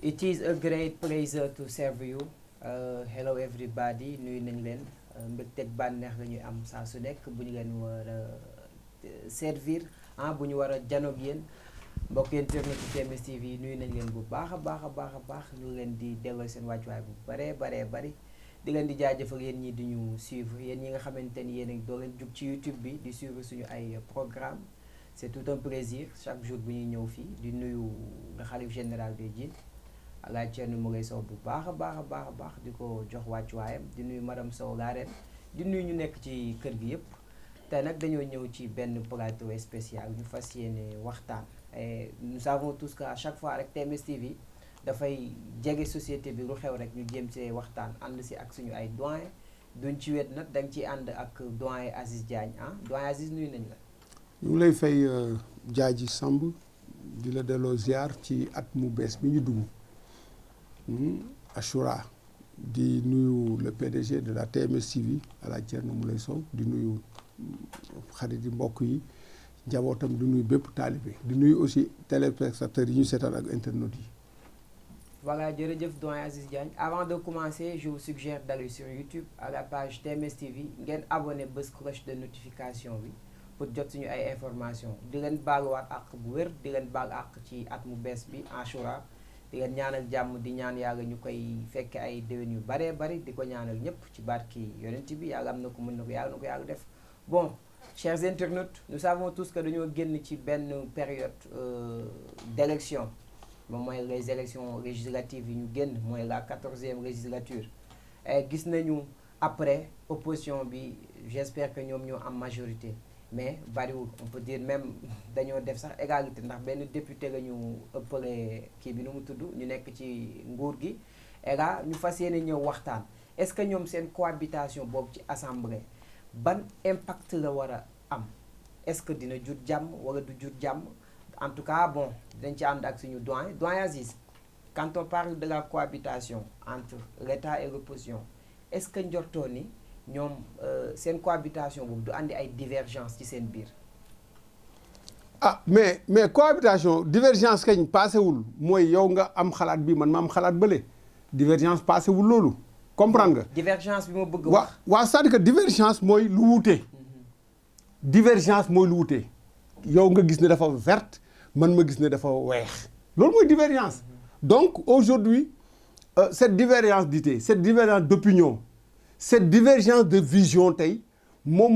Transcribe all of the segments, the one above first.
It is a great pleasure to serve you. Hello everybody, nuyu nañ leen mbégteeg bànneex la ñuy am saa su nekk bu ñu leen war a servir bu ñu war a janoog yéen mbokk internet TMS TV nuyu nañ leen bu baax a baax a baax a baax ñu leen di delloo seen wàccuwaay bu baree bari di leen di jaajëfal yéen ñi di ñu suivre yéen ñi nga xamante ni yéen doo leen jug ci YouTube bi di suivre suñu ay programme c'est tout un plaisir chaque jour bu ñuy ñëw fii di nuyu le khalife général des djinns Alaaji Thierno Moulay Sow bu baax a baax di ko jox wàccuwaayam di nuyu madame Sow la reine di nuyu ñu nekk ci kër gi yëpp tey nag dañoo ñëw ci benn plateau spécial ñu fas yéene waxtaan et nous savons tous que à chaque fois rek TMS TV dafay jege société bi lu xew rek ñu jéem see waxtaan ànd si ak suñu ay doyen duñ ci wet nag da nga ciy ànd ak doyen Aziz Diagne doyen Aziz nuyu nañ la. ñu ngi lay fay Jaaji Samb di la delloo ziar ci at mu bees bi ñu dugg. Achoura di nuyu le PDG de la TMS TV Alaaji Thierno Moulay Sow di nuyu xarit yi mbokk yi njabootam di nuyu bépp taalibe di nuyu aussi téléspectateurs yi ñu seetaan ak internautes yi. Voilà, jërëjëf doyen Aziz Diagne avant de commencer je vous suggère d'aller sur YouTube à la page TMS TV ngeen abonné bës cloche de notification bi pour jot suñu ay information di leen baaluwaat àq bu wér di leen baal àq ci at mu bees bi Achoura di leen ñaanal jàmm di ñaan yàlla ñu koy fekke ay déwén yu baree bari di ko ñaanal ñëpp ci barki yonent bi yàlla am na ko mën na ko yàlla na ko yàlla def. Bon chers internautes nous savons tous que dañoo génn ci benn période d'élection moom mooy les élections législatives yi ñu génn mooy la 14e législature gis nañu après opposition bi j'espère que ñoom ñoo am majorité mais bariwul on peut dire même dañoo def sax égalité ndax benn député la ñu ëppale kii bi nu mu tudd ñu nekk ci nguur gi et là ñu fas yéene ñëw waxtaan est-ce que ñoom seen cohabitation boobu ci assemblée ban impact la war a am est-ce que dina jur jàmm wala du jur jàmm en tout cas bon dañ ci ànd ak suñu doyen Aziz quand on parle de la cohabitation entre l'État et l'opposition est-ce que njortoo ni ñoom seen cohabitation boobu du andi ay divergence ci seen biir. mais cohabitation divergence kañ paasewul mooy yow nga am xalaat bi man ma am xalaat bële divergence paasewul loolu comprendre nga. divergence bi ma bëgg wax. waaw c'est-à-dire que divergence mooy lu wuute. divergence mooy lu wuute yow nga gis ne dafa verte man ma gis ne dafa weex loolu mooy divergence. donc aujourd'hui cette divergence d'idées cette divergence d'opinion cette divergence de vision tey moom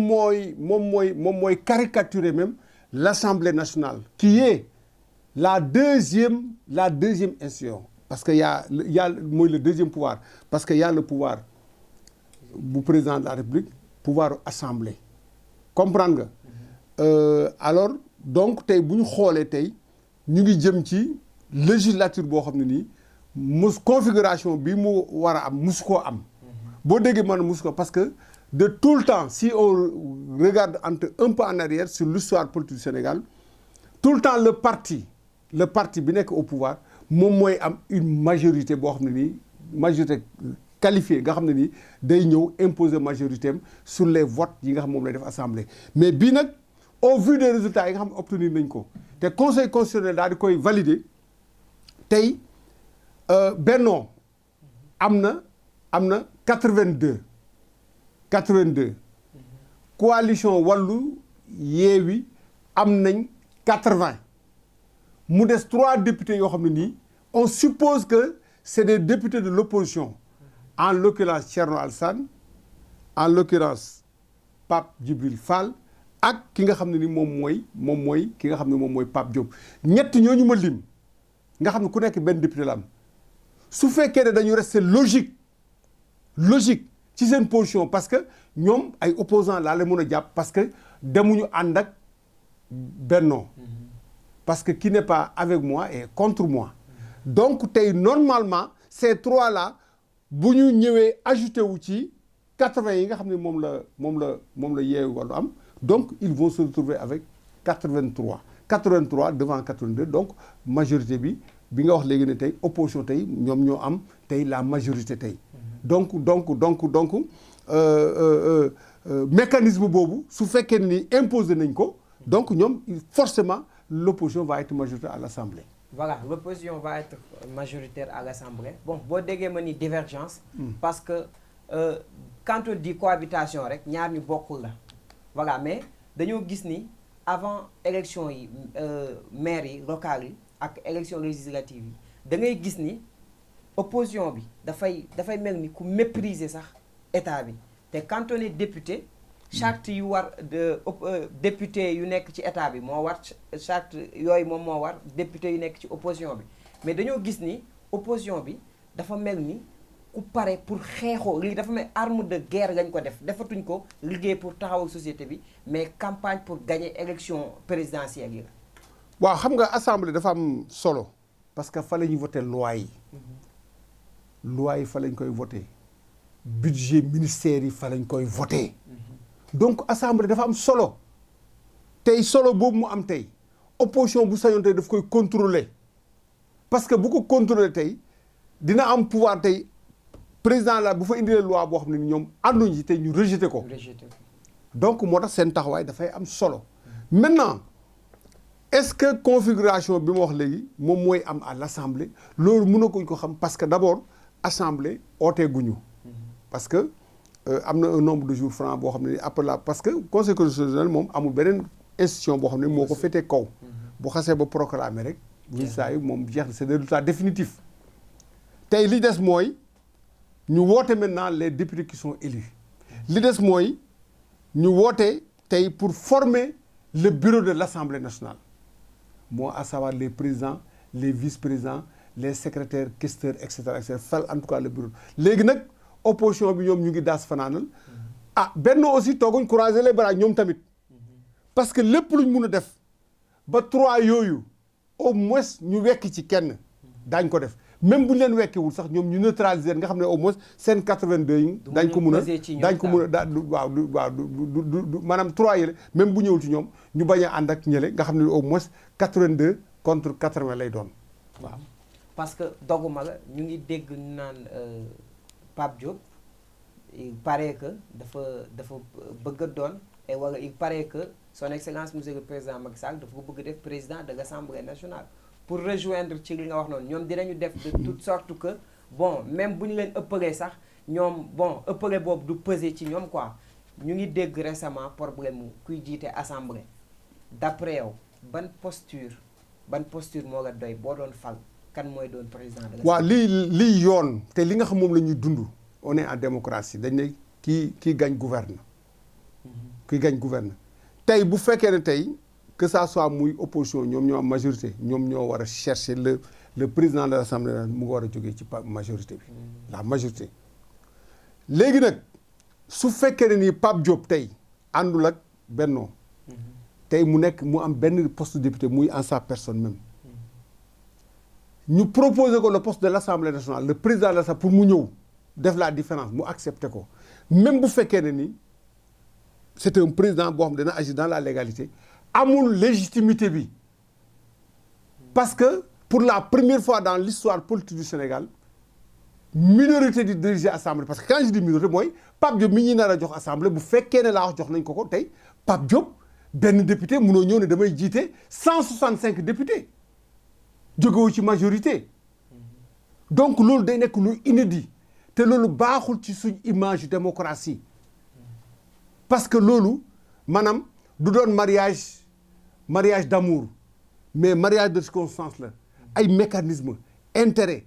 mooy caricaturer même l'Assemblée nationale qui est la deuxième institution parce que y a mooy le deuxième pouvoir parce que y a le pouvoir bu président de la République pouvoir assemblée comprendre nga alors donc tey bu ñu xoolee tey ñu ngi jëm ci législature boo xam ne nii configuration bi mu war a am musu koo am boo déggee man musu ko parce que de tout le temps si on regarde un peu en arrière sur l'histoire politique du Sénégal tout le temps le parti bi nekk au pouvoir moom mooy am une majorité boo xam ne nii majorité qualifiée nga xam ne nii day ñëw imposer majorité am sur les votes yi nga xam moom lay def assemblée mais bii nag au vu des résultats yi nga xam ne obtenir nañ ko te conseil constitutionnel daal di koy valider tey Benno am na 82 coalition Wallu Yewwi am nañ 80 mu des 3 députés yoo xam ne nii on suppose que c'est des députés de l'opposition en l'occurrence Thierno Alassane en l'occurrence Pape Djibril Fall ak ki nga xam ne ni moom mooy ki nga xam ne moom mooy Pape Diop ñett ñooñu ma lim nga xam ne ku nekk benn député la am su fekkee ne dañu rester logique ci seen position parce que ñoom ay opposants laa la mën a jàpp parce que demuñu ànd ak Benno parce que qui n'est pas avec moi est contre moi donc tey normalement ces 3 là bu ñu ñëwee ajouté wu ci 80 yi nga xam ne moom la Yewwi Wallu am donc ils vont se retrouver avec 83 devant 82 donc majorité bi nga wax léegi ne tey opposition tey ñoom ñoo am tey la majorité tey donc mécanisme boobu su fekkee ni imposé nañ ko donc ñoom forcément l'opposition va être majoritaire à l'Assemblée Voilà, l'opposition va être majoritaire à l'Assemblée. Bon, boo déggee ma ni divergence. Parce que quand on dit cohabitation rek ñaar ñu bokkul la. Voilà, mais dañoo gis ni avant élection yi maire yi locales yi ak élection législative yi da ngay gis ni opposition bi dafay mel ni ku mépriser sax état bi te quand on est député. charte yu war de député yu nekk ci état bi moo war charte yooyu moom moo war député yu nekk ci opposition bi mais dañoo gis ni opposition bi dafa mel ni ku pare pour xeexoo lii dafa mel arme de guerre lañ ko defatuñ ko liggéey pour taxawal société bi mais campagne pour gagner élection présidentielle yi la. waaw xam nga assemblée dafa am solo parce que fa la ñuy voté loi yi. loi yi fa lañ koy voté budget ministère yi fa lañ koy voté. donc assemblée dafa am solo tey solo boobu mu am tey opposition bu sañoon tey daf koy contrôler parce que bu ko contrôler tey dina am pouvoir tey président la bu fa indilee loi boo xam ne ni ñoom ànduñ ci tey ñu rejeté ko. donc moo tax seen taxawaay dafay am solo. maintenant est-ce que configuration bi ma wax léegi moom mooy am à l'assemblée loolu mënaguñ ko xam parce que d'abord assemblée ooteeguñu parce que. am na un nombre de jours francs boo xam ne après la parce que conseil constitutionnel moom amul beneen institution boo xam ne moo ko féetee kaw. bu xasee ba proclamer rek. résultats yi moom jeex na c'est des résultats définitifs. tey li des mooy ñu woote maintenant les députés qui sont élus. li des mooy ñu woote tey pour former le bureau de l'Assemblée nationale. moo à savoir les présidents les vice-présidents les secrétaires questeurs et cetera fal en tout cas le bureau léegi nag. opposition bi ñoom ñu ngi daas fanaanal Benno aussi tooguñ croiser les bras ñoom tamit parce que lépp luñ mun a def ba 3 yooyu au moins ñu wekk ci kenn daañ ko def même bu ñu leen wekkiwul sax ñoom ñu neutraliser nga xam ne au moins seen 82 yi dañ ko mun a waaw maanaam 3 yële même bu ñëwul ci ñoom ñu bañ a ànd ak ñële nga xam ne au moins 82 contre 80 lay doon waaw parce que doguma la ñu ngi dégg ñu naan Pape Diop il paraît que dafa bëgg a doon et wala il paraît que son excellence monsieur le président Macky Sall dafa ko bëgg def président de l'Assemblée nationale pour rejoindre ci li nga wax noonu ñoom dinañu def de toute sorte que bon même bu ñu leen ëppalee sax ñoom bon ëppale boobu du peser ci ñoom quoi ñu ngi dégg récemment problème mu kuy jiite assemblée d'après yow ban posture moo la doy boo doon fal kan mooy doon président de la. waaw lii yoon te li nga xam moom la ñuy dund on est en démocratie dañ ne kii gagne gouverne. kii gagne gouverne tey bu fekkee ne tey que ça soit muy opposition ñoom ñoo am majorité ñoom ñoo war a chercher le président de l'Assemblée mu ngi war a jógee ci majorité bi. la majorité. léegi nag su fekkee ne nii Pape Diop tey àndul ak Benno tey mu am benn poste de député muy en sa personne même. ñu proposer ko le poste de l'Assemblée nationale le président de l'Assemblée pour mu ñëw def la différence mu accepter ko même bu fekkee ne ni c'est un président boo xam ne dana agir dans la légalité amul légitimité bi parce que pour la première fois dans l'histoire politique du Sénégal minorité di diriger assemblée parce que quand je dis minorité mooy Pape Diop mi ñuy nar a jox assemblée bu fekkee ne laa wax jox nañ ko tey Pape Diop benn député munoo ñëw ne damay jiite 165 députés jógewu ci majorité donc loolu day nekk lu inédit te loolu baaxul ci suñ image démocratie parce que loolu maanaam du doon mariage d'amour mais mariage de circonstance la ay mécanisme intérêt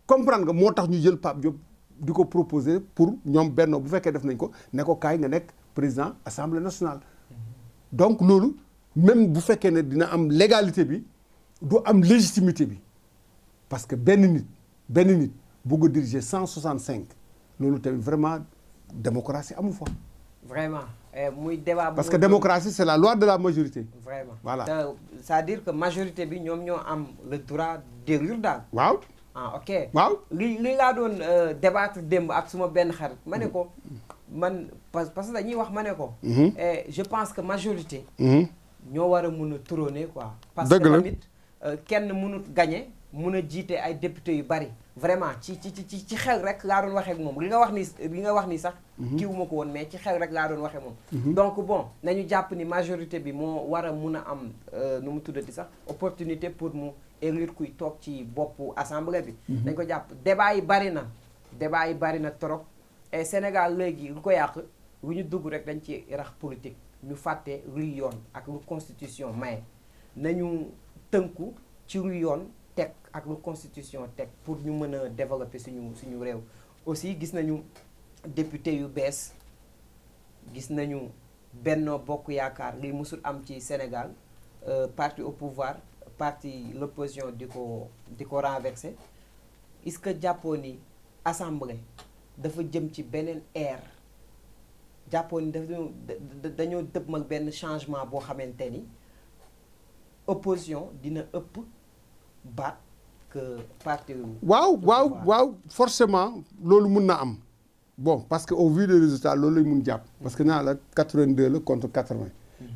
comprendre nga moo tax ñu jël Pape Diop di ko proposer pour ñoom Benno bu fekkee def nañ ko ne ko kaay nga nekk président assemblée nationale donc loolu même bu fekkee ne dina am légalité bi du am légitimité bi parce que benn nit bëgg a diriger 165 loolu tamit vraiment démocratie amu fa. vraiment muy débat. parce que démocratie c'est la loi de la majorité. vraiment voilà c'est-à-dire que majorité bi ñoom ñoo am le droit d'élire daal. waaw. ok. waaw li laa doon débattre démb ak suma benn xarit ma ne ko man parce que dañuy wax ma ne ko. je pense que majorité. ñoo war a mun a trôner quoi. parce que tamit kenn mënut gagné mun a jiite ay député yu bari vraiment ci xel rek laa doon waxee ak moom li nga wax ni sax kiiwuma ko woon mais ci xel rek laa doon waxee moom donc bon nañu jàpp ni majorité bi moo war a mun a am nu mu tuddati sax opportunité pour mu élire kuy toog ci boppu assemblée bi dañ ko jàpp débat yi bari na trop et Sénégal léegi lu ko yàq lu ñu dugg rek dañ ci rax politique ñu fàtte luy yoon ak lu constitution maye nañu tënku ci luy yoon teg ak lu constitution teg pour ñu mën a développer suñu réew aussi gis nañu député yu bees gis nañu Benno Bokk Yaakaar li musul am ci Sénégal parti au pouvoir parti l'opposition di ko renverser est-ce que jàppoo ni assemblée dafa jëm ci beneen ère jàppoo ni dañoo dëppmal benn changement boo xamante ni opposition dina ëpp baat que parti. waaw forcément loolu mun na am bon parce que au vu des résultats loolu lañ mun jàpp. parce que naa la 82 la contre 80.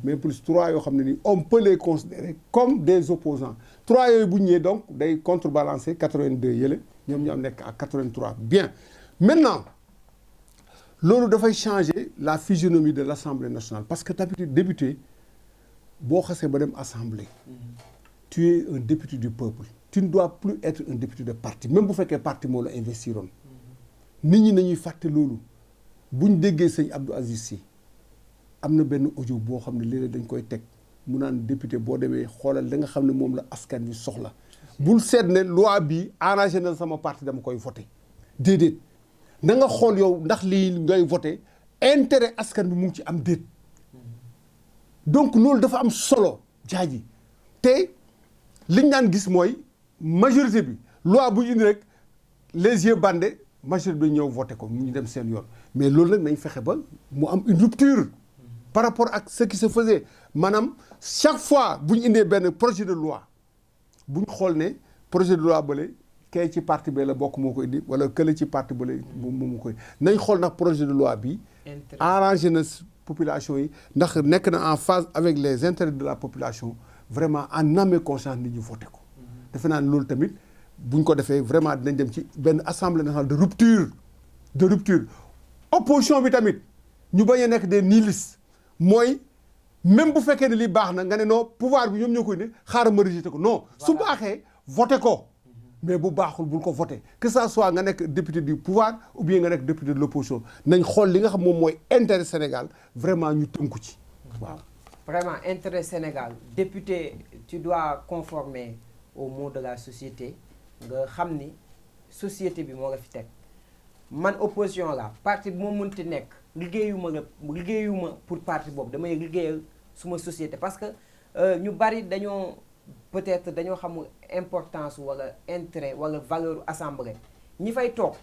mais plus 3 yoo xam ne nii on peut les considérer comme des opposants 3 yooyu bu ñu ñëwee donc day contrebalancer 82 yële ñoom ñoo nekk à 83 bien maintenant loolu dafay changer la physionomie de l'Assemblée nationale parce que d'habitude député boo xasee ba dem assemblée. tu es un député du peuple tu ne dois plus être un député de parti même bu fekkee parti moo la investiroon nit ñi nañuy fàtte loolu buñ déggee sëñ Abdou Aziz Sy am na benn audio boo xam ne léeg-léeg dañ koy teg mu naan député boo demee xoolal da nga xam ne moom la askan wi soxla bul seet ne loi bi arrangé na sama parti dama koy voté déedéet na nga xool yow ndax lii ngay voté intérêt askan bi mu ngi ci am déet donc loolu dafa am solo jaaji te liñ daan gis mooy majorité bi loi bu ñu indi rek les yeux bandés majorité bi ñëw voté ko mu ñu dem seen yoon mais loolu nag nañ fexe ba mu am une rupture par rapport ak ce qui se faisait maanaam chaque fois bu ñu indee benn projet de loi bu ñu xool ne projet de loi bële kay ci parti bi la bokk moo ko indi wala kële ci parti bële moom koy nañ xool ndax projet de loi bi arrangé na population yi ndax nekk na en phase avec les intérêts de la population vraiment en âme et conscience nit ñu voté ko defe naa ne loolu tamit buñ ko defee vraiment dinañ dem ci benn assemblée nationale de rupture opposition bi tamit ñu bañ a nekk des nihilistes mooy même bu fekkee ne lii baax na nga ne non pouvoir bi ñoom ñoo koy ne xaaral ma rejeté ko non su baaxee voté ko mais bu baaxul bul ko voté que ça soit nga nekk député du pouvoir ou bien nga nekk député de l'opposition nañ xool li nga xam moom mooy intérêt Sénégal vraiment ñu tënku ci waaw. Vraiment intérêt Sénégal député tu dois conformer aux maux de la société nga xam ni société bi moo la fi teg man opposition la parti bu ma mënti nekk liggéeyuma pour parti boobu damay liggéeyal suma société parce que ñu bari dañoo peut-être dañoo xamul importance wala intérêt wala valeur assemblée ñi fay toog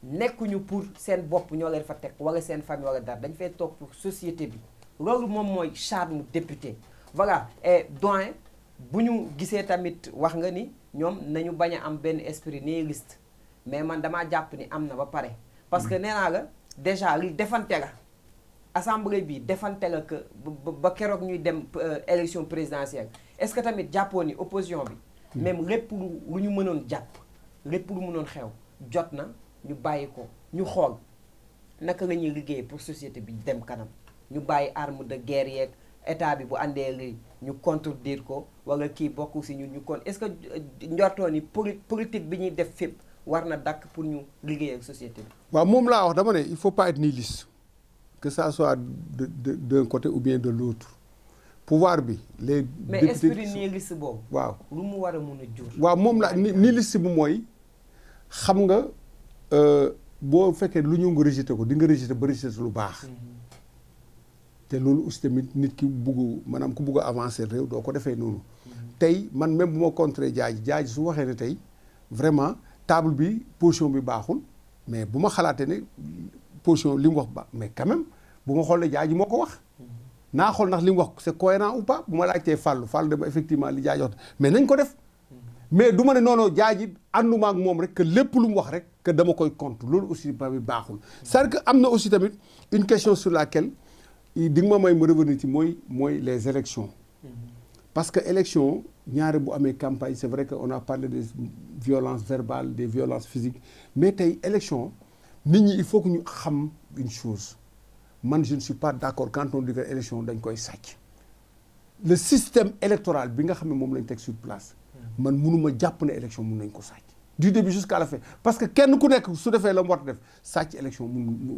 nekkuñu pour seen bopp ñoo leen fa teg wala seen famille wala dara dañ fay toog pour société bi loolu moom mooy charme député voilà et doyen bu ñu gisee tamit wax nga ni ñoom nañu bañ a am benn esprit nihiliste mais man damaa jàpp ni am na ba pare parce que nee naa la déjà li defante la assemblée bi defante la que ba keroog ñuy dem élection présidentielle est-ce que tamit jàppoo ni opposition bi même lépp lu ñu mënoon jàpp lépp lu mënoon xew jot na ñu bàyyi ko ñu xool naka la ñuy liggéey pour société bi dem kanam ñu bàyyi arme de guerre yeeg état bi bu àndee lii ñu contredire ko wala kii bokk si ñu kon est-ce que njortoo ni politique bi ñuy def fépp war na dakk pour ñu liggéey ak société bi. waaw moom laa wax dama ne il faut pas être nihiliste que ça soit d'un côté ou bien de l'autre pouvoir bi les mais esprit nihiliste boobu. waaw lu mu war a mun a jur. waaw moom la nihiliste bu mooy xam nga boo fekkee lu ñu nga rejeté ko di nga rejeté ba rejeté lu baax. te loolu aussi tamit nit ki bugg maanaam ku bugg a avancer réew doo ko defee noonu. tey man même bu ma contrer jaaji su waxee ne tey vraiment table bi position bi baaxul mais bu ma xalaatee ne position li mu wax ba mais quand même bu ma xool ne jaaji moo ko wax. naa xool ndax li mu wax c'est cohérent ou pas bu ma laajtee Fallou dama effectivement li jaaji wax mais nañ ko def. mais du ma ne noonu jaaji ànduma ak moom rek que lépp lu mu wax rek que dama koy compte loolu aussi tamit baaxul. c'est-à-dire que am na aussi tamit une question sur laquelle di nga ma may ma revenir ci mooy les élections parce que élection ñaare bu amee campagne c'est vrai que on a parlé des violences verbales des violences physiques mais tey élection nit ñi il faut que ñu xam une chose man je ne suis pas d'accord quand on dit que élection dañ koy sàcc le système électoral bi nga xam ne moom lañ teg sur place man mënuma jàpp ne élection mun nañ ko sàcc du début jusqu'à la fin parce que kenn ku nekk su defee la mu war a def sàcc élection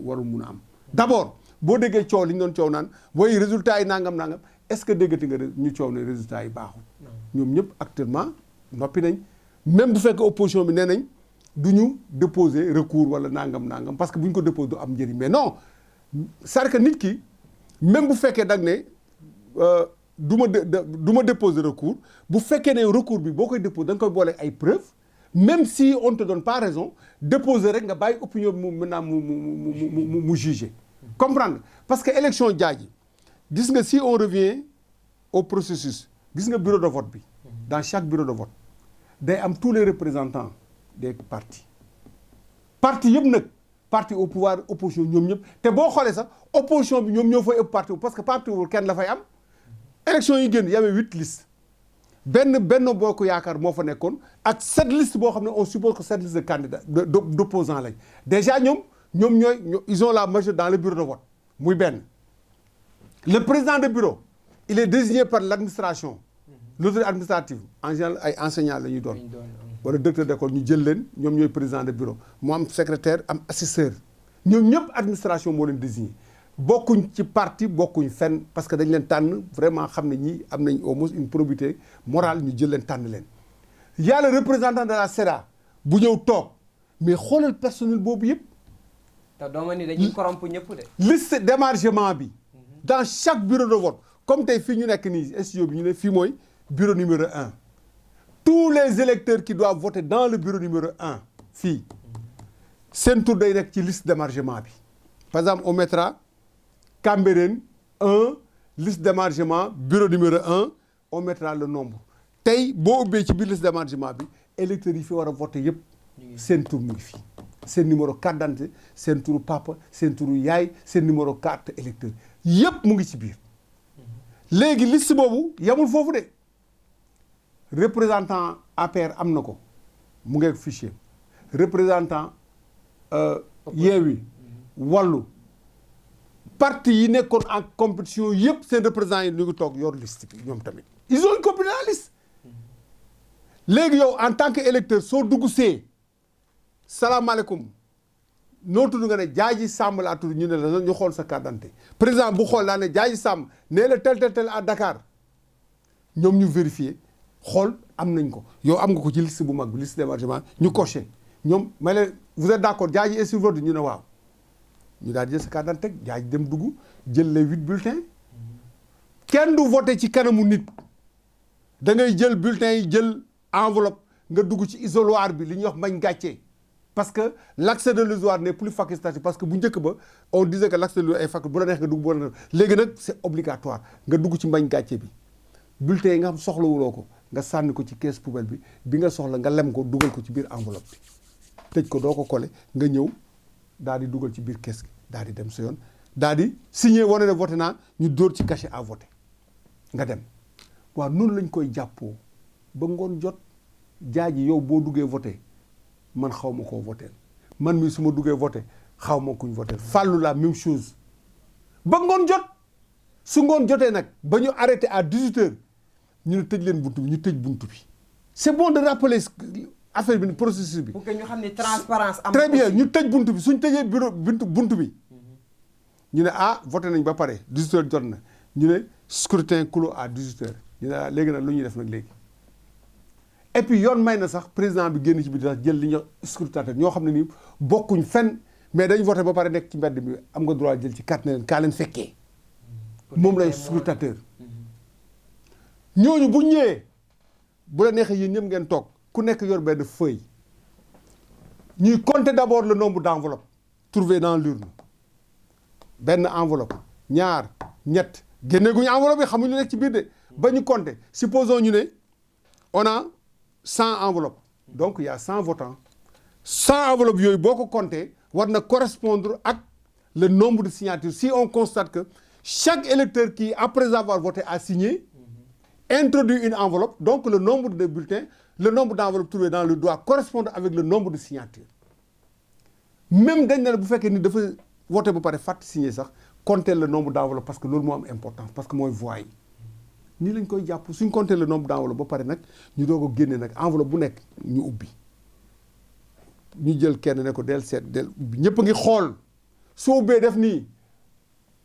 warul mun a am d'abord boo déggee coow li ñu doon coow naan booy résultat yi nangam est-ce que déggati nga ñu coow ne résultat yi baaxul ñoom ñëpp actuellement noppi nañ même bu fekkee opposition bi nee nañ du ñu déposer recours wala nangam parce que bu ñu ko déposer du am njëriñ mais non c'est-à-dire que nit ki même bu fekkee dag ne du ma déposer recours bu fekkee ne recours bi boo koy déposer da nga koy boole ay preuves même si on te donne pas raison déposer rek nga bàyyi opinion bi mu maintenant mu juger comprendre parce que élection jaaji gis nga si on revient au processus gis nga bureau de vote bi dans chaque bureau de vote day am tous les représentants des partis yëpp nag parti au pouvoir opposition ñoom ñëpp te boo xoolee sax opposition bi ñoom ñoo fay ëpp parti parce que parti wul kenn la fay am élection yi génn y avait 8 listes benn Bokk Yaakaar moo fa nekkoon ak 7 listes boo xam ne on suppose que 7 listes de candidats d'opposants lañ déjà ñoom ils ont la majorité dans le bureau de vote muy benn le président de bureau il est désigné par l'administration l'autorité administrative en général ay enseignants la ñuy doon wala directeur d'école ñu jël leen ñoom ñooy président de bureau mu am secrétaire am assesseur ñoom ñëpp administration moo leen désigné bokkuñ ci parti bokkuñ fenn parce que dañ leen tànn vraiment xam ne ñii am nañ au moins une probité morale ñu jël leen tànn leen y a le représentant de la CEDA bu ñëw toog mais xoolal personnel boobu yëpp te dooma ni dañuy corrompre ñëpp de liste d'émargement bi dans chaque bureau de vote comme tey fii ñu nekk nii studio bi ñu ne fii mooy bureau numéro 1 tous les électeurs qui doivent voter dans le bureau numéro 1 fii seen tour day nekk ci liste d'émargement bi par exemple on mettra Cambérène 1 liste d'émargement bureau numéro 1 on mettra le nombre tey boo ubbee ci biir liste d'émargement bi électeurs yi fi war a voter yëpp seen tour mu ngi fii seen numéro carte d'identité seen turu papa seen turu yaay seen numéro carte électeur yëpp mu ngi ci biir léegi liste boobu yamul foofu de représentant APR am na ko mu ngi ak fichier représentant Yewwi Wallu parti yi nekkoon en compétition yëpp seen représentants yi ñu ngi toog yor liste bi ñoom tamit ils ont une copie de la liste léegi yow en tant que électeur soo dugg see salaamaaleykum noo tudd nga ne Jaaji Samb laa tudd ñu ne la ñu xool sa carte d'identité président bu xool daa ne Jaaji Samb nee la tel à Dakar ñoom ñu vérifier xool am nañ ko yow am nga ko ci liste bu mag bi liste d'émargement ñu coché ñoom ma leen vous êtes d'accord Jaaji est sur votre ñu ne waaw ñu daal di jël sa carte d'identité Jaaji dem dugg jël les 8 bulletins kenn du voté ci kanamu nit da ngay jël bulletins yi jël enveloppe nga dugg ci isoloir bi li ñuy wax mbañ gàccee parce que l'accès de l'isoloir n'est plus facultatif parce que bu njëkk ba on disait que l'accès de l'isoloir est facultatif bu la neex nga dugg bu la neex léegi nag c'est obligatoire nga dugg ci mbañ gàcce bi bulletins yi nga xam soxlawuloo ko nga sànni ko ci caisse poubelle bi nga soxla nga lem ko dugal ko ci biir enveloppe bi tëj ko doo ko coller nga ñëw daal di dugal ci biir caisse gi daal di dem sa yoon daal di signer wane ne voté naa ñu dóor ci cachet à voter nga dem waaw noonu lañ koy jàppoo ba ngoon jot Jaaji yow boo duggee voté man xaw ma koo voté man mii su ma duggee voté xaw ma kuñ voté Fallou la même chose ba ngoon jot su ngoon jotee nag ba ñu arrêté à 18h ñu ne tëj leen buntu bi ñu tëj buntu bi c'est bon de rappeler affaire bi processus bi. pour que ñu xam ne transparence am. très bien ñu tëj buntu bi suñ tëjee bureau buntu bi ñu ne voté nañ ba pare 18h jot na ñu ne scrutin clos à 18h ñu ne léegi nag lu ñuy def nag léegi. et puis yoon may na sax président bi génn ci biir sax jël li ñuy wax scrutateur ñoo xam ne nii bokkuñ fenn mais dañ voté ba pare nekk ci mbedd bi am nga droit jël ci carte ne leen kaa leen fekkee moom lay scrutateur ñooñu bu ñëwee bu la neexee yéen ñëpp ngeen toog ku nekk yor benn feuille ñuy compter d'abord le nombre d'enveloppes trouvées dans l'urne benn enveloppe ñaar ñett génneeguñu enveloppe yi xamuñu nekk ci biir de ba ñu compter supposons ñu ne on a 100 enveloppes donc il y a 100 votants 100 enveloppes yooyu boo ko compter war na correspondre ak le nombre de signatures si on constate que chaque électeur qui après avoir voté a signé introduit une enveloppe, donc le nombre de bulletins, le nombre d'enveloppes trouvées dans le doigt correspondent avec le nombre de signatures. Même dañ ne la bu fekkee ni dafa voté ba pare fàtte signé sax compter le nombre d'enveloppes parce que loolu moo am importance parce que mooy voix yi nii lañ koy jàpp suñ compter le nombre d'enveloppes ba pare nag ñu doog a génne nag enveloppe bu nekk ñu ubbi ñu jël kenn ne ko del seet del ubbi ñëpp a ngi xool soo ubbee def nii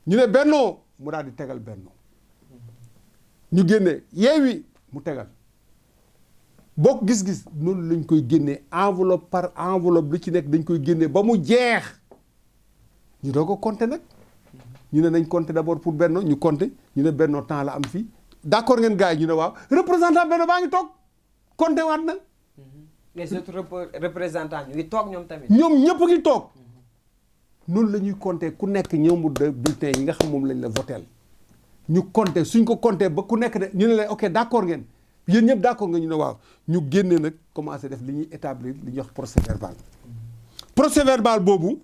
ñu ne bennoo mu daal di tegal bennoo ñu génne Yewwi mu tegal bokk gis-gis noonu lañ koy génnee enveloppe par enveloppe lu ci nekk dañ koy génnee ba mu jeex ñu doog a compter nag ñu ne nañ compter d'abord pour Benno ñu compter ñu ne Benno temps la am fii d'accord ngeen gars yi ñu ne waaw représentant Benno baa ngi toog compter waat na. les autres représentants ñu ngi toog ñoom tamit. ñoom ñëpp ngi toog noonu la ñuy compter ku nekk nombre de bulletins yi nga xam moom lañ la votel ñu compter suñ ko compter ba ku nekk de ñu ne la ok d'accord ngeen. yéen ñëpp d'accord nga ñu ne waaw ñu génne nag commencé def li ñuy établir li ñuy wax procès verbal procès verbal boobu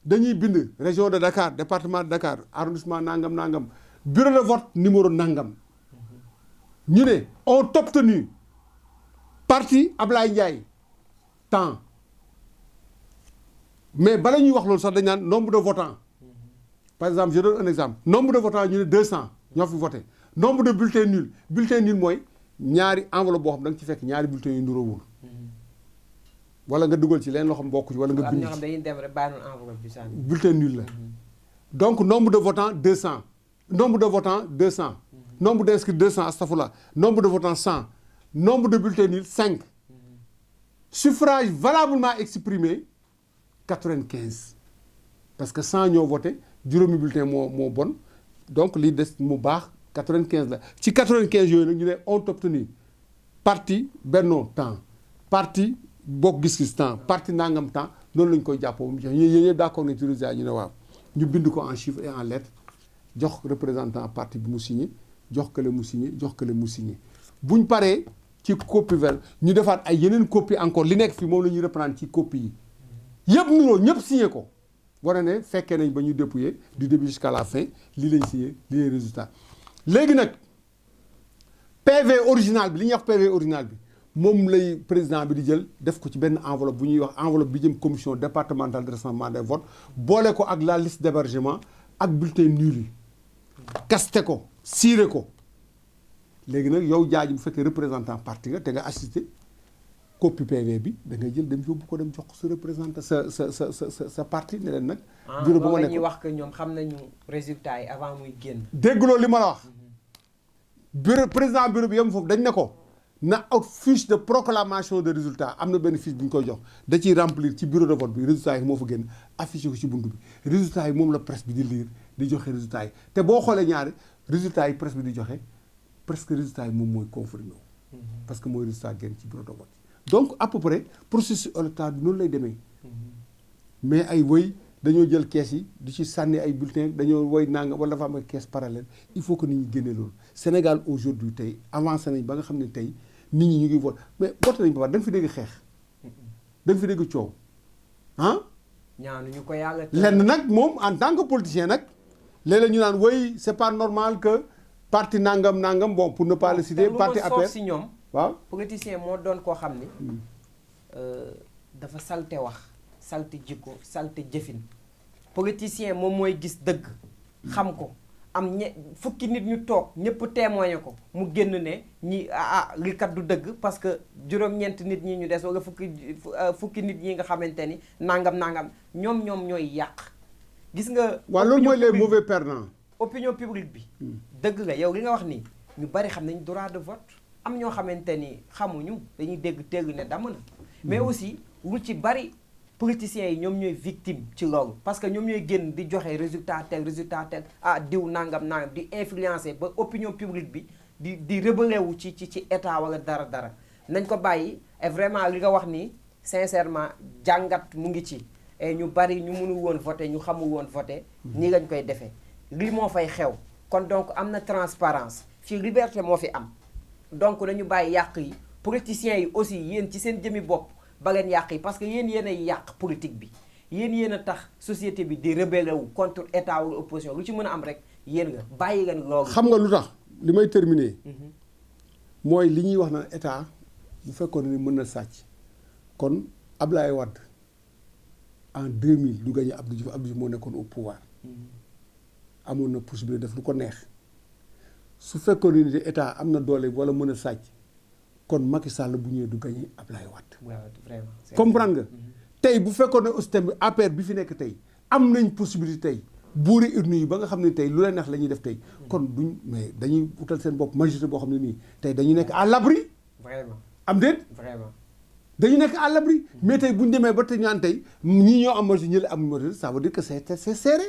dañuy bind région de Dakar département de Dakar arrondissement nangam nangam bureau de vote numéro nangam ñu ne ont obtenu parti Ablaye Ndiaye temps mais bala ñuy wax loolu sax dañ naan nombre de votants par exemple je donne un exemple nombre de votants ñu ne 200 ñoo fi voté nombre de bulletins nuls mooy ñaari enveloppe boo xam da nga ci fekk ñaari bulletins yu niroowul wala nga dugal ci leen loo xam bokku ci wala nga bind ci. am ñoo xam dañuy dem rek bàyyi noonu enveloppe bi sànni. bulletin nul la donc nombre de votants 200 nombre de votants 200 nombre d'inscrits 200 astafurlah nombre de votants 100 nombre de bulletins nuls 5 suffrage valablement exprimé 95 parce que 100 ñoo voté juróomi bulletin moo bon donc li des mu baax 95 la ci 95 yooyu nag ñu ne ont obtenu parti Benno temps parti Bokk Gis Gis temps parti nangam temps noonu lañ koy jàppoo mu jox yéen ñëpp d'accord nañ ci résultat ñu ne waaw ñu bind ko en chiffres et en lettres jox représentant parti bi mu signé jox kële mu signé jox kële mu signé buñ paree ci copie vert ñu defaat ay yeneen copie encore li nekk fii moom la ñuy reprendre ci copie yi yëpp nuroo ñëpp signé ko war ne fekkee nañ ba ñu dépouiller du début jusqu'à la fin lii lañ signé lii lay résultat léegi nag PV original bi li ñuy wax PV original bi moom lay président bi di jël def ko ci benn enveloppe bu ñuy wax enveloppe bi jëm commission départementale de recensement des votes boole ko ak la liste d'hébergement ak bulletin nul yi kaste ko siire ko léegi nag yow jaaji bu fekkee représentant parti nga te nga assisté copie PV bi da ngay jël dem yóbbu ko dem jox ko sa représentant sa parti ne leen nag. bureau ba ma nekk ñuy wax que ñoom xam nañu résultat yi avant muy génn. dégguloo li ma la wax. bureau président bureau bi yem foofu dañ ne ko na ak fiche de proclamation de résultat am na benn fiche bu ñu koy jox da ciy remplir ci bureau de vote bi résultat yi moo fa génn affiché ko ci buntu bi résultat yi moom la presse bi di lire di joxe résultat yi te boo xoolee ñaari résultat yi presse bi di joxe presque résultat yi moom mooy confirmé wu parce que mooy résultat génn ci bureau de vote donc à peu près processus électoral bi noonu lay demee mais ay woy dañoo jël kees yi di ci sànni ay bulletins dañoo woy nanga wala dafa am ay kees parallèle il faut que nit ñi génne loolu Sénégal aujourd'hui tey avancé nañ ba nga xam ne tey nit ñi ñu ngi vote mais vote nañ ba pare da nga fi dégg xeex da nga fi dégg coow ah. ñaanuñu ko yàlla. lenn nag moom en tant que politicien nag léeg-léeg ñu naan woy c'est pas normal que parti nangam nangam bon pour ne pas le citer parti APR si ñoom. waaw politicien moo doon koo xam ni dafa salte wax salte jikko salte jëfin politicien moom mooy gis dëgg xam ko am fukki nit ñu toog ñëpp témoigné ko mu génn ne ñi li kat du dëgg parce que juróom-ñeent nit ñi ñu des wala fukki nit ñi nga xamante ni nangam ñoom ñooy yàq gis nga. waaw loolu mooy les mauvais perdants. opinion publique bi. dëgg la yow li nga wax nii ñu bari xam nañ droit de vote. am ñoo xamante ni xamuñu dañuy dégg tégg ne damm na mais aussi lu ci bari politiciens yi ñoom ñooy victime ci loolu parce que ñoom ñooy génn di joxe résultat tel diw nangam di influencer ba opinion publique bi di rebelle wu ci état wala dara nañ ko bàyyi et vraiment li nga wax ni sincèrement jàngat mu ngi ci et ñu bari ñu mënul woon voter ñu xamul woon voter nii lañ koy defee lii moo fay xew kon donc am na transparence fii liberté moo fi am donc nañu bàyyi yàq yi politiciens yi aussi yéen ci seen jëmi bopp ba leen yàq yi parce que yéen ay yàq politique bi yéen a tax société bi di rebelle wu contre état wala opposition lu ci mën a am rek yéen nga bàyyi leen loolu. xam nga lu tax li may terminer mooy li ñuy wax na état bu fekkoon ni mën na sàcc kon Ablaye Wade en 2000 du gagné Abdou Diouf moo nekkoon au pouvoir amoon na possibilité def lu ko neex su fekkoon ni état am na doole wala mën a sàcc kon Macky Sall bu ñëwee du gagné Ablaye Wade. Vraiment comprendre nga. tey bu fekkoon ne aussi tamit APR bi fi nekk tey am nañ possibilité tey buuri urne yi ba nga xam ne tey lu leen neex la ñuy def tey kon duñ mais dañuy utal seen bopp majorité boo xam ne nii tey dañuy nekk à l'abri. Vraiment am déet. vraiment. dañu nekk à l'abri mais tey bu ñu demee ba te ñaan tey ñii ñoo am majorité ñi la am majorité ça veut dire que c'est serré.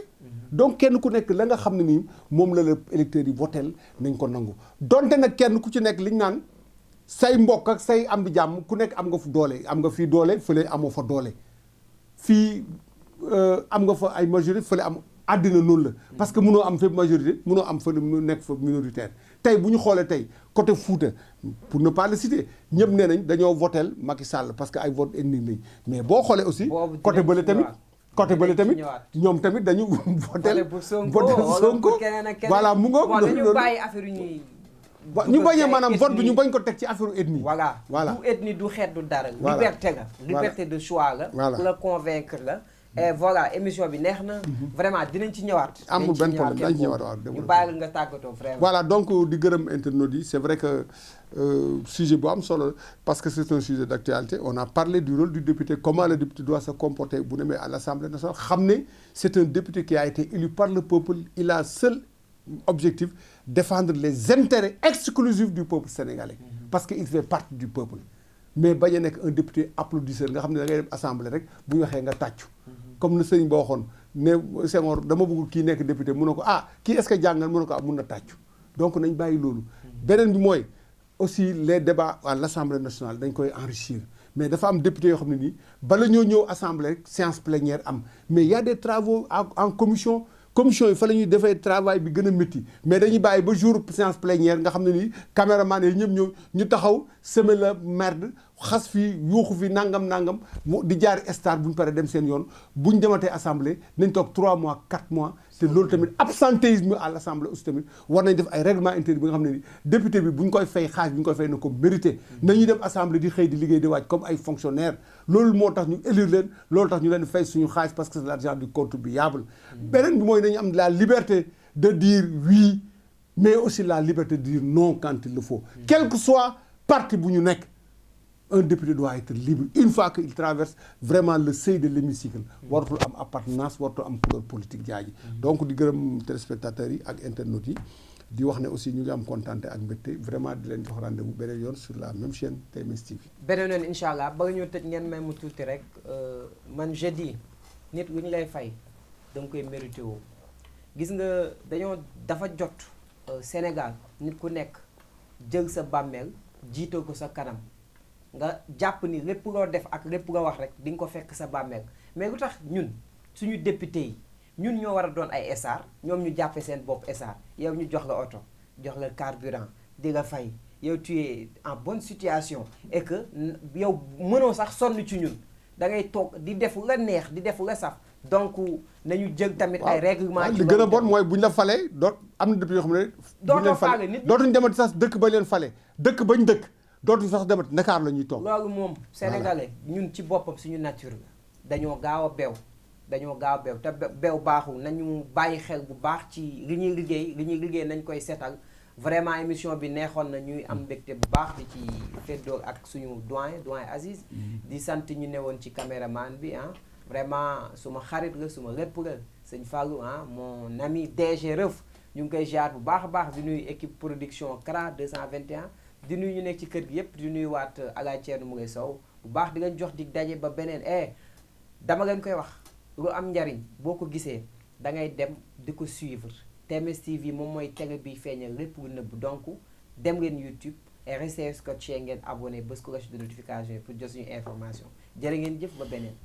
donc kenn ku nekk la nga xam ne nii moom la électeurs yi votel nañ ko nangu donte nag kenn ku ci nekk liñ naan say mbokk ak say am bi jàmm ku nekk am nga fu doole am nga fii doole fële amoo fa doole fii am nga fa ay majorité fële am àddina noonu la parce que mënoo am fépp majorité mënoo am fële nekk fa minoritaire tey bu ñu xoolee tey côté Fouta pour ne pas le citer ñëpp nee nañ dañoo votel Macky Sall parce que ay vote ethnique lañ mais boo xoolee aussi côté bële tamit ñoom tamit dañu votel Sonko voilà mu ngoog dañu bàyyi affaire ñuy ñu bañee maanaam vote bi ñu bañ ko teg ci affaire ethnie voilà du ethnie du xeet du dara liberté la liberté de choix la ku la convaincre la et voilà émission bi neex na vraiment dinañ ci ñëwaat amul benn problème dañ ci ñëwaat waaw ñu bàyyi nga tàggatoo vraiment voilà donc di gërëm internautes yi c'est vrai que sujet bu am solo parce que c'est un sujet d'actualité on a parlé du rôle du député comment le député doit se comporter bu demee à l'Assemblée nationale xam ne c'est un député qui a été élu par le peuple il a seul objectif défendre les intérêts exclusifs du peuple sénégalais parce que il fait partie du peuple mais bañ a nekk un député applaudisseur nga xam ne da ngay dem assemblée rek bu ñu waxee nga tàccu comme le sëñ boo waxoon ne Senghor dama bëgg kii nekk député mun na ko kii est-ce que jàngal mun na ko mun na tàccu donc nañ bàyyi loolu beneen bi mooy aussi les débats à l'Assemblée nationale dañ koy enrichir mais dafa am député yoo xam ne nii bala ñoo ñëw assemblée rek séance plénière am mais il y a des travaux en commission yi fa la ñuy defee travail bi gën a métti mais dañuy bàyyi ba jour séance plénière nga xam ne nii caméraman yi ñëpp ñëw ñu taxaw semer la merde xas fii yuuxu fi nangam di jaari star bu ñu paree dem seen yoon bu ñu dematee assemblée nañ toog 3 mois 4 mois te loolu tamit absentéisme à l'assemblée aussi tamit war nañ def ay règlement intérieur bi nga xam ne ni député bi bu ñu koy fay xaaj bi ñu koy fay na ko mérité nañuy dem assemblée di xëy di liggéey di waaj comme ay fonctionnaires loolu moo tax ñu élire leen loolu tax ñu leen fay suñu xaaj parce que c'est l'argent du contribuable beneen bi mooy nañu am la liberté de dire oui mais aussi la liberté de dire non quand il le faut quel que soit parti bu ñu nekk un député doit être libre une fois qu'il traverse vraiment le seuil de l'hémicycle waratul am appartenance waratul am couleur politique jaaji donc di gërëm téléspectateurs yi ak internautes yi di wax ne aussi ñu ngi am kontaan ak mbégte vraiment di leen jox rendez-vous beneen yoon sur la même chaîne TMS TV beneen yoon incha allah ba nga ñëw tëj ngeen may mu tuuti rek man je dis nit lu ñu lay fay da nga koy mérité woo gis nga dafa jot Sénégal nit ku nekk jël sa bàmmeel jiitoo ko sa kanam nga jàpp ni lépp loo def ak lépp nga wax rek di nga ko fekk sa bàmmeel mais lu tax ñun suñu député yi ñun ñoo war a doon ay SR ñoom ñu jàppe seen bopp SR yow ñu jox la oto jox la carburant di la fay yow tu es en bonne situation et que yow mënoo sax sonn ci ñun da ngay toog di def la neex di def la saf donc nañu jël tamit ay règlement li gën a bon mooy bu ñu la falee am na député yoo xam ne doo leen fale nit dootuñu demati sax dëkk ba leen fale dëkk bañ dëkk dootuñu sax demati Dakar la ñuy toog loolu moom sénégalais ñun ci boppam suñu nature la dañoo gaaw a beew te beew baaxul nañu bàyyi xel bu baax ci li ñuy liggéey nañ koy seetal vraiment émission bi neexoon na ñuy am mbégte bu baax di ci feddoo ak suñu doyen Aziz di sant ñu newoon ci caméraman bi vraiment suma xarit la suma lépp la sëñ Fallou mon ami DG Reuf ñu ngi koy jaar bu baax a baax di nuyu équipe production CRA 221 di nuyu ñu nekk ci kër gi yëpp di nuyu waat Alaaj Thierno Moulay Sow bu baax di leen jox di daje ba beneen dama leen koy wax lu am njariñ boo ko gisee da ngay dem di ko suivre TMS TV moom mooy télé bi feeñal lépp lu nëbb donc dem ngeen YouTube et restez scotché ngeen abonné bës cloche de notification pour jot suñu information jërë ngeen jëf ba beneen